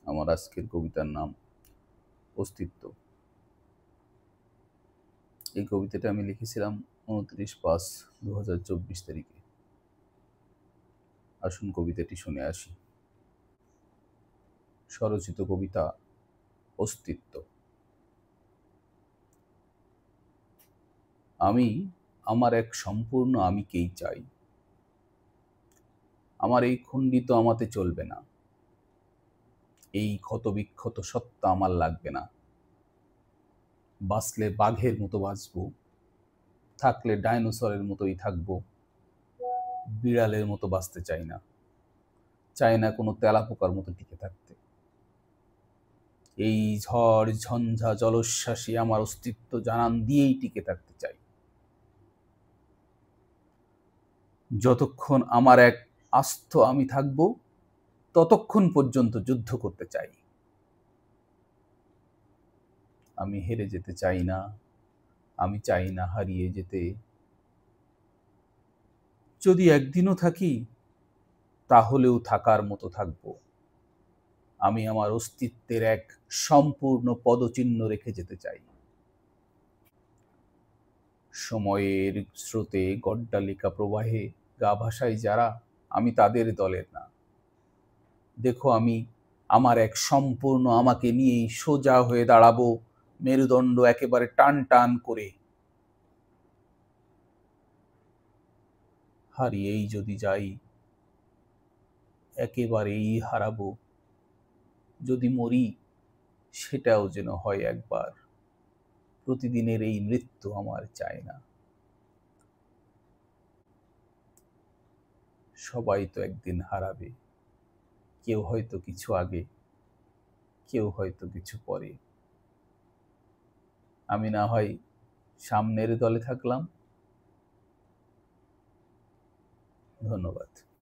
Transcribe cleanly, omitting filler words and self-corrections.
আমার আজকের কবিতার নাম অস্তিত্ব। এই কবিতাটা আমি লিখেছিলাম 29/5/2024 তারিখে। আসুন কবিতাটি শুনে আসি। স্বরচিত কবিতা অস্তিত্ব। আমি আমার এক সম্পূর্ণ আমিকেই চাই। আমার এই খণ্ডিত আমাতে চলবে না। এই ক্ষতবিক্ষত সত্তা আমার লাগবে না। বাঁচলে বাঘের মতো বাঁচবো, থাকলে ডাইনোসরের মতোই থাকবো। বিড়ালের মতো বাঁচতে চাই না, চাই না কোনো তেলাপোকার মতো টিকে থাকতে। এই ঝড় ঝঞ্ঝা জলোচ্ছ্বাসে আমার অস্তিত্ব জানান দিয়েই টিকে থাকতে চাই। যতক্ষণ আমার এক আস্ত আমি থাকব, ততক্ষণ পর্যন্ত যুদ্ধ করতে চাই। আমি হেরে যেতে চাই না, আমি চাই না হারিয়ে যেতে। যদি একদিনও থাকি, তাহলেও থাকার মতো থাকব। আমি আমার অস্তিত্বের এক সম্পূর্ণ পদচিহ্ন রেখে যেতে চাই। সময়ের স্রোতে গড্ডালিকা প্রবাহে গা ভাসায় যারা, আমি তাদের দলের না। দেখো, আমি আমার এক সম্পূর্ণ আমাকে নিয়েই সোজা হয়ে দাঁড়াবো, মেরুদণ্ড একেবারে টান টান করে। হারিয়েই যদি যাই, একেবারেই হারাবো। যদি মরি, সেটাও যেন হয় একবার। প্রতিদিনের এই মৃত্যু আমার চাই না। সবাই তো একদিন হারাবে, কেউ হয়তো কিছু আগে, কেউ হয়তো কিছু পরে। আমি না হয় সামনের দলে থাকলাম। ধন্যবাদ।